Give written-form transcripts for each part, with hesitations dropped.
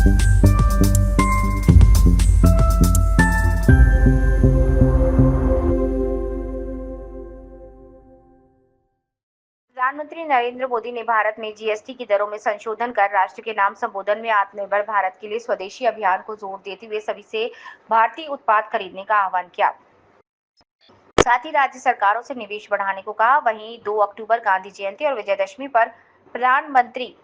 प्रधानमंत्री नरेंद्र मोदी ने भारत में जीएसटी की दरों में संशोधन कर राष्ट्र के नाम संबोधन में आत्मनिर्भर भारत के लिए स्वदेशी अभियान को जोर देते हुए सभी से भारतीय उत्पाद खरीदने का आह्वान किया। साथ ही राज्य सरकारों से निवेश बढ़ाने को कहा। वहीं 2 अक्टूबर गांधी जयंती और विजयदशमी पर प्रधानमंत्री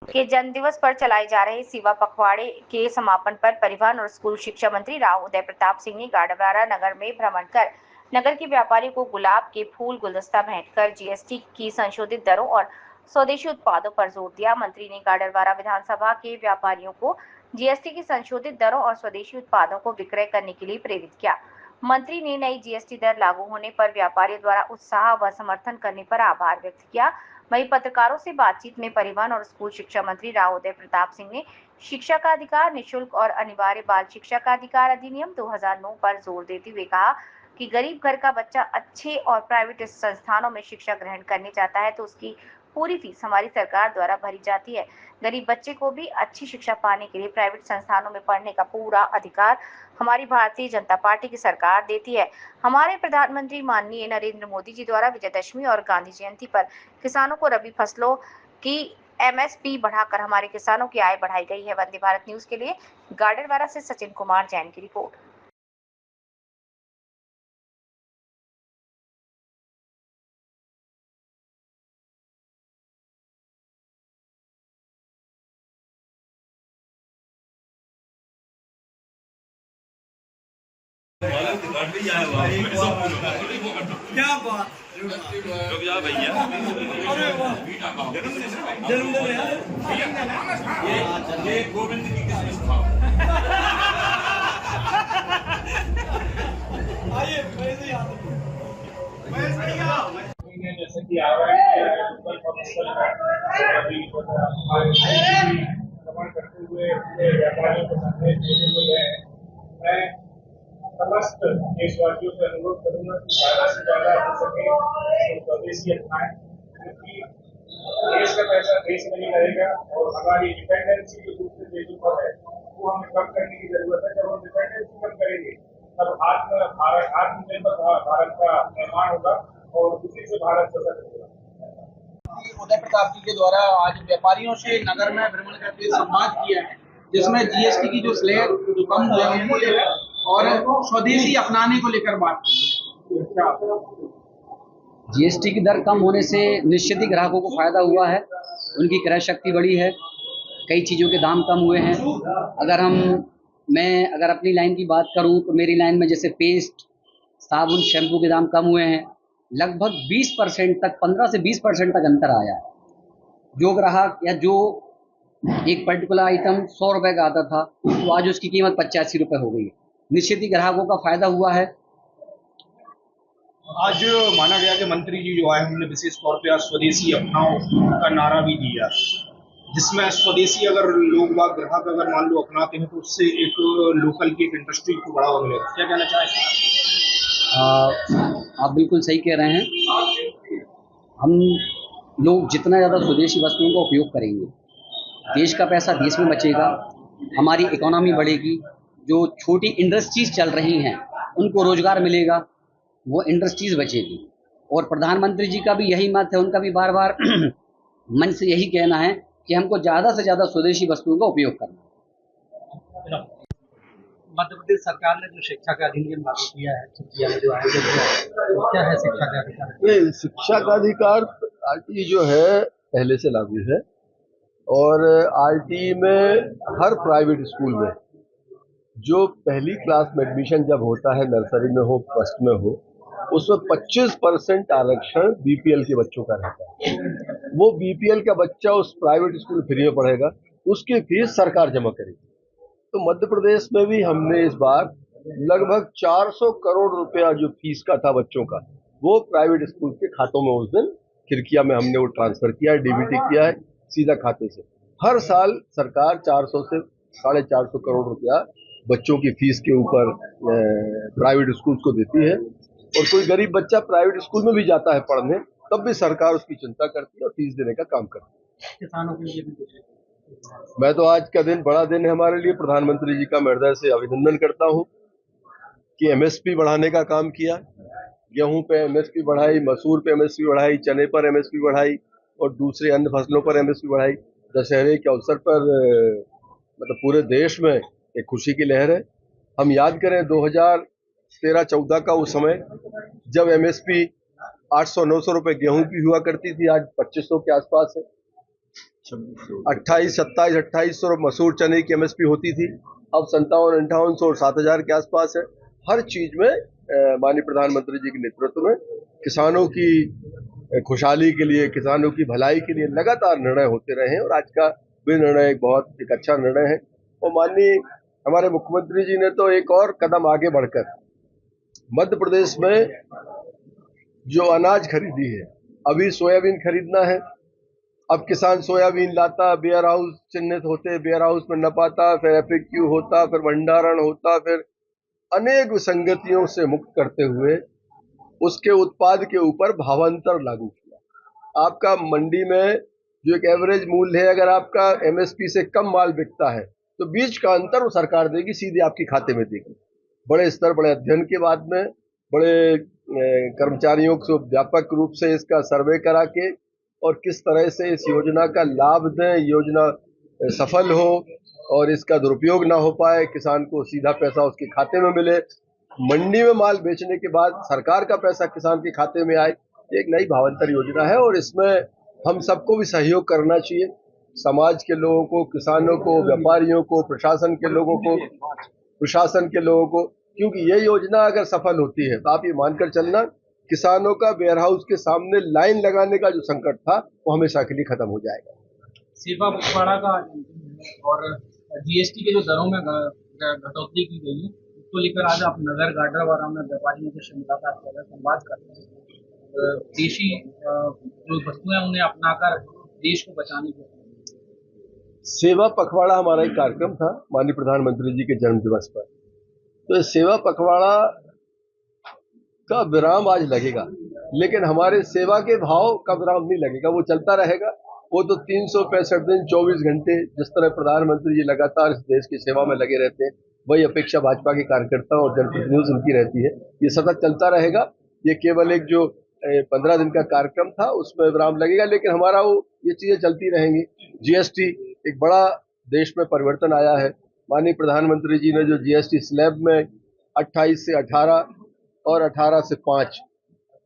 के जन्मदिवस पर चलाए जा रहे सेवा पखवाड़े के समापन पर परिवहन और स्कूल शिक्षा मंत्री राव उदय प्रताप सिंह ने गाडरवारा नगर में भ्रमण कर नगर के व्यापारियों को गुलाब के फूल गुलदस्ता भेंट कर जीएसटी की संशोधित दरों और स्वदेशी उत्पादों पर जोर दिया। मंत्री ने गाडरवारा विधानसभा के व्यापारियों को जीएसटी की संशोधित दरों और स्वदेशी उत्पादों को विक्रय करने के लिए प्रेरित किया। मंत्री ने नई जीएसटी दर लागू होने पर व्यापारियों द्वारा उत्साह व समर्थन करने पर आभार व्यक्त किया। वहीं पत्रकारों से बातचीत में परिवहन और स्कूल शिक्षा मंत्री राव उदय प्रताप सिंह ने शिक्षा का अधिकार, निःशुल्क और अनिवार्य बाल शिक्षा का अधिकार अधिनियम 2009 पर जोर देते हुए कहा कि गरीब घर का बच्चा अच्छे और प्राइवेट संस्थानों में शिक्षा ग्रहण करने जाता है तो उसकी पूरी फीस हमारी सरकार द्वारा भरी जाती है। गरीब बच्चे को भी अच्छी शिक्षा पाने के लिए प्राइवेट संस्थानों में पढ़ने का पूरा अधिकार हमारी भारतीय जनता पार्टी की सरकार देती है। हमारे प्रधानमंत्री माननीय नरेंद्र मोदी जी द्वारा विजयदशमी और गांधी जयंती पर किसानों को रबी फसलों की एमएसपी बढ़ाकर हमारे किसानों की आय बढ़ाई गई है। वंदे भारत न्यूज के लिए गाडरवारा से सचिन कुमार जैन की रिपोर्ट। क्या बात रुक जा भैया। जन्मदिन ये गोविंद की किसमिस खाओ। आइए जैसे कि करते हुए व्यापारियों को संदेश देते हुए मैं समस्त देशवासियों से अनुरोध करूंगा कि ज्यादा से ज्यादा हो सके स्वदेशी अपनाएं, क्योंकि देश का पैसा देश में ही रहेगा और हमारी डिपेंडेंसी जो दूसरे देशों पर है वो हमें कम करने की जरूरत है। जब हम डिपेंडेंसी कम करेंगे तब आत्मनिर्भर भारत का निर्माण होगा और उसी से भारत सशक्त होगा। उदय प्रताप जी के द्वारा आज व्यापारियों से नगर में भ्रमण करके संवाद किया है, जिसमें जीएसटी की जो स्लैब जो कम हुए हैं और स्वदेशी अपनाने को लेकर बात की। जीएसटी की दर कम होने से निश्चित ही ग्राहकों को फायदा हुआ है, उनकी क्रय शक्ति बढ़ी है, कई चीज़ों के दाम कम हुए हैं। अगर अपनी लाइन की बात करूं तो मेरी लाइन में जैसे पेस्ट, साबुन, शैम्पू के दाम कम हुए हैं। लगभग 20% तक, 15 से 20% तक अंतर आया है। जो ग्राहक या जो एक पर्टिकुलर आइटम 100 रुपये का आता था तो आज उसकी कीमत 85 रुपये हो गई है। निश्चित ही ग्राहकों का फायदा हुआ है। आज माना गया कि मंत्री जी जो आए हमने विशेष तौर पे आज स्वदेशी अपनाओ का नारा भी दिया, जिसमें स्वदेशी अगर लोग बाग ग्राहक अगर मान लो अपनाते हैं तो उससे एक लोकल की एक इंडस्ट्री को बढ़ावा मिलेगा। क्या कहना चाहेंगे? आप बिल्कुल सही कह रहे हैं। हम लोग जितना ज़्यादा स्वदेशी वस्तुओं का उपयोग करेंगे, देश का पैसा देश में बचेगा, हमारी इकोनॉमी बढ़ेगी। जो छोटी इंडस्ट्रीज चल रही हैं उनको रोजगार मिलेगा, वो इंडस्ट्रीज बचेगी। और प्रधानमंत्री जी का भी यही मत है, उनका भी बार बार मन से यही कहना है कि हमको ज़्यादा से ज़्यादा स्वदेशी वस्तुओं का उपयोग करना है। मध्य प्रदेश सरकार ने जो शिक्षा का अधिनियम लागू किया है, जो आयोजन किया है, तो क्या है शिक्षा का अधिकार? ये शिक्षा का अधिकार आरटीई जो है पहले से लागू है और आरटीई में हर प्राइवेट स्कूल में जो पहली क्लास में एडमिशन जब होता है, नर्सरी में हो, फर्स्ट में हो, उसमें 25% आरक्षण बीपीएल के बच्चों का रहता है। वो बीपीएल का बच्चा उस प्राइवेट स्कूल में फ्री में पढ़ेगा, उसकी फीस सरकार जमा करेगी। तो मध्य प्रदेश में भी हमने इस बार लगभग 400 करोड़ रुपया जो फीस का था बच्चों का, वो प्राइवेट स्कूल के खातों में उस दिन खिड़किया में हमने वो ट्रांसफर किया है, डीबीटी किया है सीधा खाते से। हर साल सरकार 400 से 450 करोड़ रुपया बच्चों की फीस के ऊपर प्राइवेट स्कूल को देती है। और कोई गरीब बच्चा प्राइवेट स्कूल में भी जाता है पढ़ने, तब भी सरकार उसकी चिंता करती है और फीस देने का काम करती है। किसानों के लिए भी कुछ मैं तो आज का दिन बड़ा दिन है हमारे लिए। प्रधानमंत्री जी का मैं हृदय से अभिनंदन करता हूं कि एमएसपी बढ़ाने का काम किया। गेहूं पे एमएसपी बढ़ाई, मसूर पे एमएसपी बढ़ाई, चने पर एमएसपी बढ़ाई और दूसरे अन्य फसलों पर एमएसपी बढ़ाई। दशहरे के अवसर पर मतलब पूरे देश में एक खुशी की लहर है। हम याद करें 2013-14 का उस समय जब एमएसपी 800-900 रुपए गेहूं की हुआ करती थी, आज 2500 के आसपास है। 2800 मसूर चने की एमएसपी होती थी, अब 5700-5800 और 7000 के आसपास है। हर चीज में माननीय प्रधानमंत्री जी के नेतृत्व में किसानों की खुशहाली के लिए, किसानों की भलाई के लिए लगातार निर्णय होते रहे हैं और आज का भी निर्णय एक अच्छा निर्णय है। और माननीय हमारे मुख्यमंत्री जी ने तो एक और कदम आगे बढ़कर मध्य प्रदेश में जो अनाज खरीदी है, अभी सोयाबीन खरीदना है, अब किसान सोयाबीन लाता, वेयर हाउस चिन्हित होते, वेयर हाउस में न पाता, फिर एफएक्यू होता, फिर भंडारण होता, फिर अनेक विसंगतियों से मुक्त करते हुए उसके उत्पाद के ऊपर भावांतर लागू किया। आपका मंडी में जो एक एवरेज मूल्य है, अगर आपका एमएसपी से कम माल बिकता है तो बीच का अंतर वो सरकार देगी, सीधे आपके खाते में देगी। बड़े स्तर, बड़े अध्ययन के बाद में बड़े कर्मचारियों को व्यापक रूप से इसका सर्वे करा के और किस तरह से इस योजना का लाभ दें, योजना सफल हो और इसका दुरुपयोग ना हो पाए, किसान को सीधा पैसा उसके खाते में मिले, मंडी में माल बेचने के बाद सरकार का पैसा किसान के खाते में आए। एक नई भावांतर योजना है और इसमें हम सबको भी सहयोग करना चाहिए, समाज के लोगों को, किसानों को, व्यापारियों को, प्रशासन के लोगों को, क्योंकि ये योजना अगर सफल होती है तो आप ये मानकर चलना, किसानों का वेयर हाउस के सामने लाइन लगाने का जो संकट था वो हमेशा के लिए खत्म हो जाएगा। सेवा पखवाड़ा का और जीएसटी के जो दरों में कटौती की गई है, उसको लेकर आज आप नगर गाडरवारा में व्यापारियों के साथ संवाद करते हैं। देशी जो वस्तुएं उन्हें अपनाकर देश को बचाने के सेवा पखवाड़ा हमारा एक कार्यक्रम था माननीय प्रधानमंत्री जी के जन्म दिवस पर। तो सेवा पखवाड़ा का विराम आज लगेगा, लेकिन हमारे सेवा के भाव का विराम नहीं लगेगा, वो चलता रहेगा। वो तो 365 दिन 24 घंटे जिस तरह प्रधानमंत्री जी लगातार इस देश की सेवा में लगे रहते हैं, वही अपेक्षा भाजपा के कार्यकर्ता और जनप्रतिनिधि उनकी रहती है। ये सतत चलता रहेगा। ये केवल एक जो 15 दिन का कार्यक्रम था उसमें विराम लगेगा, लेकिन हमारा वो ये चीजें चलती रहेंगी। जीएसटी एक बड़ा देश में परिवर्तन आया है। माननीय प्रधानमंत्री जी ने जो जीएसटी स्लैब में 28 से 18 और 18 से 5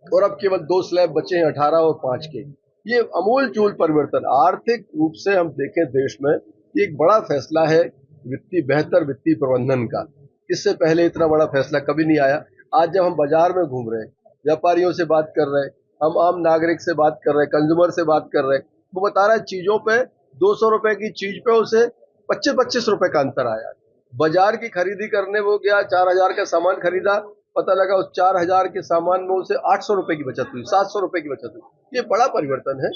और अब केवल 2 स्लैब बचे हैं, 18 और 5 के। ये अमूल चूल परिवर्तन आर्थिक रूप से हम देखें देश में एक बड़ा फैसला है बेहतर वित्तीय प्रबंधन का। इससे पहले इतना बड़ा फैसला कभी नहीं आया। आज जब हम बाजार में घूम रहे हैं, व्यापारियों से बात कर रहे हैं, हम आम नागरिक से बात कर रहे हैं, कंज्यूमर से बात कर रहे हैं, वो बता रहा है चीजों पे 200 रुपए की चीज पे उसे 25-25 रुपए का अंतर आया। बाजार की खरीदी करने वो गया, 4000 का सामान खरीदा, पता लगा उस 4000 के सामान में उसे 800 रुपए की बचत हुई, 700 रुपए की बचत हुई। ये बड़ा परिवर्तन है।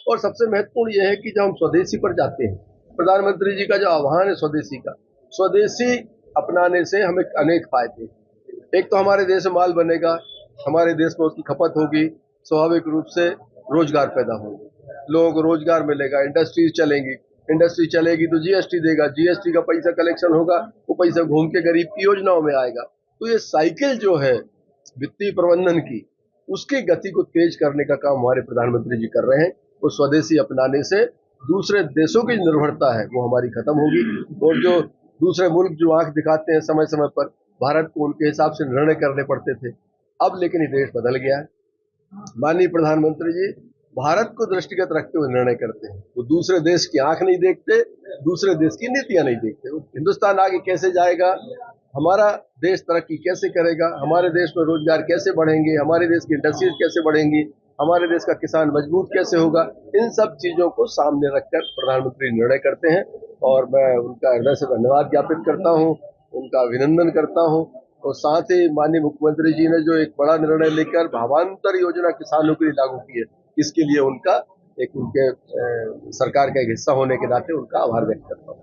और सबसे महत्वपूर्ण यह है कि जब हम स्वदेशी पर जाते हैं, प्रधानमंत्री जी का जो आह्वान है स्वदेशी का, स्वदेशी अपनाने से हमें अनेक फायदे। एक तो हमारे देश में माल बनेगा, हमारे देश में उसकी खपत होगी, स्वाभाविक रूप से रोजगार पैदा होगा, लोगों को रोजगार मिलेगा, इंडस्ट्रीज चलेंगी, इंडस्ट्री चलेगी तो जीएसटी देगा, जीएसटी का पैसा कलेक्शन होगा, वो पैसा घूम के गरीब की योजनाओं में आएगा। तो ये साइकिल जो है वित्तीय प्रबंधन की, उसकी गति को तेज करने का काम हमारे प्रधानमंत्री जी कर रहे हैं। वो स्वदेशी अपनाने से दूसरे देशों की निर्भरता है वो हमारी खत्म होगी और जो दूसरे मुल्क जो आंख दिखाते हैं समय समय पर, भारत को उनके हिसाब से निर्णय करने पड़ते थे, अब लेकिन ये देश बदल गया है। माननीय प्रधानमंत्री जी भारत को दृष्टिगत रखते हुए निर्णय करते हैं। वो दूसरे देश की आंख नहीं देखते, दूसरे देश की नीतियां नहीं देखते। हिंदुस्तान आगे कैसे जाएगा, हमारा देश तरक्की कैसे करेगा, हमारे देश में रोजगार कैसे बढ़ेंगे, हमारे देश की इंडस्ट्रीज कैसे बढ़ेंगी, हमारे देश का किसान मजबूत कैसे होगा, इन सब चीजों को सामने रखकर प्रधानमंत्री निर्णय करते हैं और मैं उनका हृदय से धन्यवाद ज्ञापित करता हूं, उनका अभिनंदन करता हूं। और साथ ही माननीय मुख्यमंत्री जी ने जो एक बड़ा निर्णय लेकर भावांतर योजना किसानों के लिए लागू की है, इसके लिए उनका उनके सरकार का एक हिस्सा होने के नाते उनका आभार व्यक्त करता हूँ।